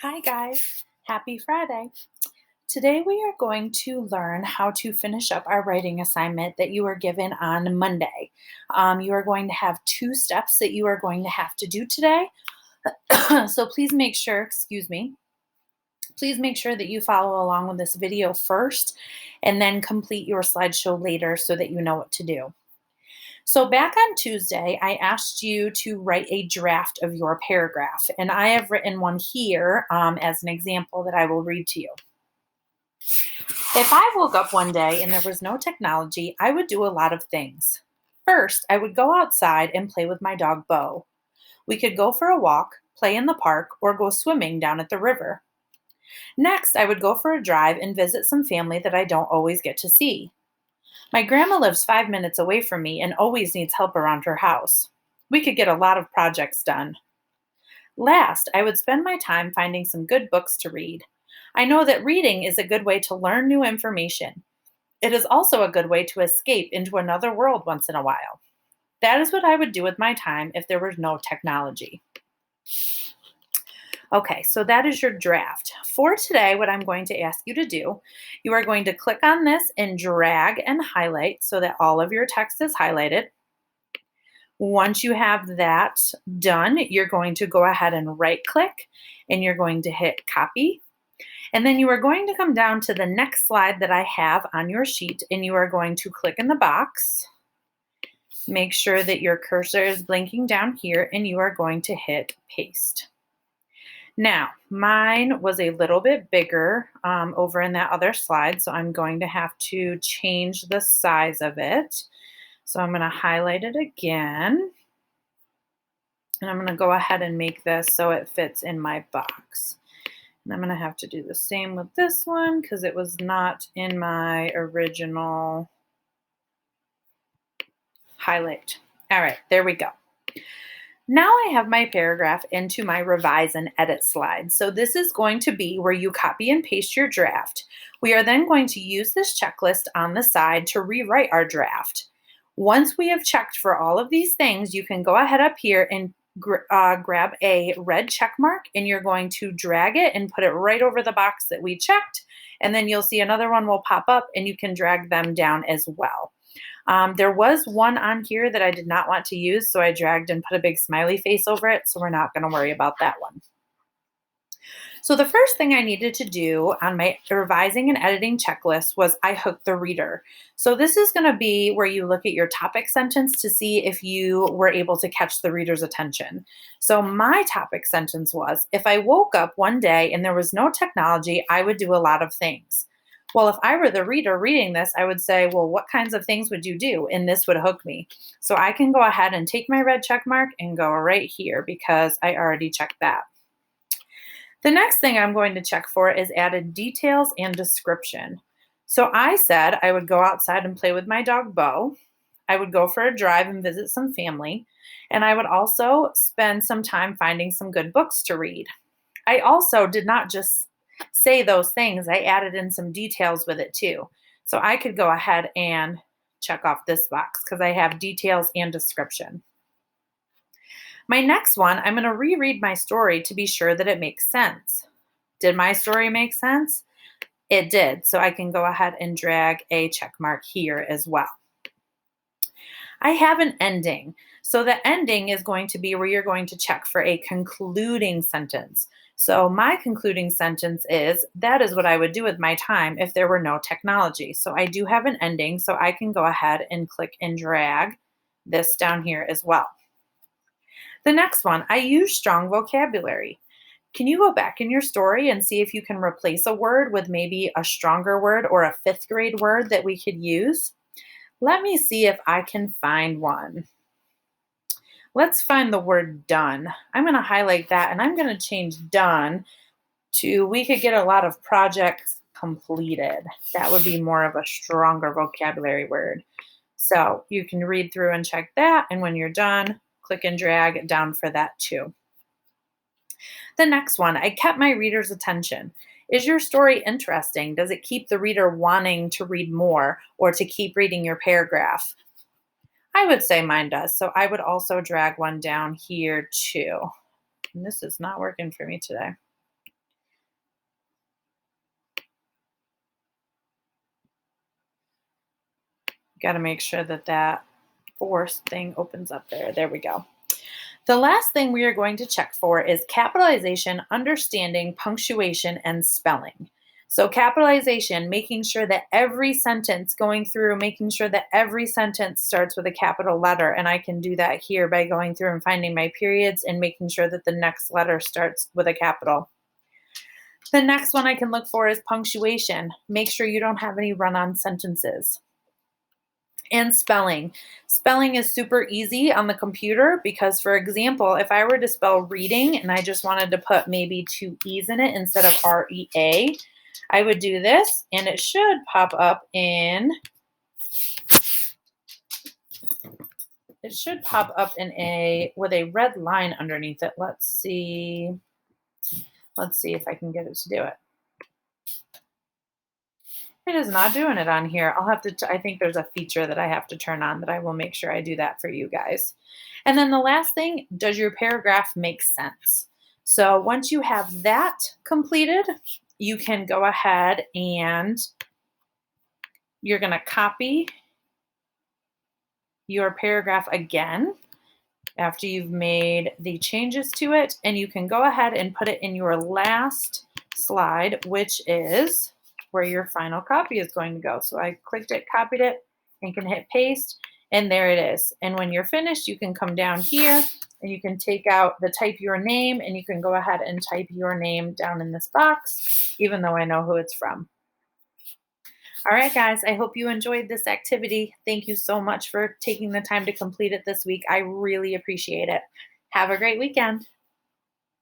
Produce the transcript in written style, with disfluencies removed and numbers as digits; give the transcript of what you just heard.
Hi, guys. Happy Friday. Today, we are going to learn how to finish up our writing assignment that you were given on Monday. You are going to have two steps that you are going to have to do today. So, please make sure, excuse me, please make sure that you follow along with this video first and then complete your slideshow later so that you know what to do. So, back on Tuesday, I asked you to write a draft of your paragraph, and I have written one here as an example that I will read to you. If I woke up one day and there was no technology, I would do a lot of things. First, I would go outside and play with my dog Bo. We could go for a walk, play in the park, or go swimming down at the river. Next, I would go for a drive and visit some family that I don't always get to see. My grandma lives 5 minutes away from me and always needs help around her house. We could get a lot of projects done. Last, I would spend my time finding some good books to read. I know that reading is a good way to learn new information. It is also a good way to escape into another world once in a while. That is what I would do with my time if there was no technology. Okay, so that is your draft. For today, what I'm going to ask you to do, you are going to click on this and drag and highlight so that all of your text is highlighted. Once you have that done, you're going to go ahead and right click and you're going to hit copy. And then you are going to come down to the next slide that I have on your sheet and you are going to click in the box. Make sure that your cursor is blinking down here and you are going to hit paste. Now, mine was a little bit bigger over in that other slide, so I'm going to have to change the size of it. So I'm going to highlight it again. And I'm going to go ahead and make this so it fits in my box. And I'm going to have to do the same with this one because it was not in my original highlight. All right, there we go. Now I have my paragraph into my revise and edit slide. So this is going to be where you copy and paste your draft. We are then going to use this checklist on the side to rewrite our draft. Once we have checked for all of these things, you can go ahead up here and grab a red check mark and you're going to drag it and put it right over the box that we checked. And then you'll see another one will pop up and you can drag them down as well. There was one on here that I did not want to use, so I dragged and put a big smiley face over it, so we're not going to worry about that one. So the first thing I needed to do on my revising and editing checklist was I hooked the reader. So this is going to be where you look at your topic sentence to see if you were able to catch the reader's attention. So my topic sentence was, if I woke up one day and there was no technology, I would do a lot of things. Well, if I were the reader reading this, I would say, well, what kinds of things would you do? And this would hook me. So I can go ahead and take my red check mark and go right here because I already checked that. The next thing I'm going to check for is added details and description. So I said I would go outside and play with my dog Bo. I would go for a drive and visit some family. And I would also spend some time finding some good books to read. I also did not just say those things, I added in some details with it too. So I could go ahead and check off this box because I have details and description. My next one, I'm going to reread my story to be sure that it makes sense. Did my story make sense? It did. So I can go ahead and drag a check mark here as well. I have an ending. So the ending is going to be where you're going to check for a concluding sentence. So my concluding sentence is, that is what I would do with my time if there were no technology. So I do have an ending, so I can go ahead and click and drag this down here as well. The next one, I use strong vocabulary. Can you go back in your story and see if you can replace a word with maybe a stronger word or a fifth grade word that we could use? Let me see if I can find one. Let's find the word done. I'm going to highlight that and I'm going to change done to we could get a lot of projects completed. That would be more of a stronger vocabulary word. So you can read through and check that. And when you're done, click and drag down for that too. The next one, I kept my reader's attention. Is your story interesting? Does it keep the reader wanting to read more or to keep reading your paragraph? I would say mine does. So I would also drag one down here too. And this is not working for me today. Got to make sure that that force thing opens up there. There we go. The last thing we are going to check for is capitalization, understanding, punctuation, and spelling. So, capitalization, making sure that every sentence going through, making sure that every sentence starts with a capital letter. And I can do that here by going through and finding my periods and making sure that the next letter starts with a capital. The next one I can look for is punctuation. Make sure you don't have any run on sentences. And spelling. Spelling is super easy on the computer because, for example, if I were to spell reading and I just wanted to put maybe two E's in it instead of REA, I would do this and it should pop up in, with a red line underneath it. Let's see if I can get it to do it. It is not doing it on here. I'll have to, I think there's a feature that I have to turn on that I will make sure I do that for you guys. And then the last thing, does your paragraph make sense? So once you have that completed, you can go ahead and you're going to copy your paragraph again after you've made the changes to it, and you can go ahead and put it in your last slide, which is where your final copy is going to go. So I clicked it, copied it, and can hit paste, and there it is. And when you're finished, you can come down here and you can take out the type your name, and you can go ahead and type your name down in this box, even though I know who it's from. All right, guys, I hope you enjoyed this activity. Thank you so much for taking the time to complete it this week. I really appreciate it. Have a great weekend.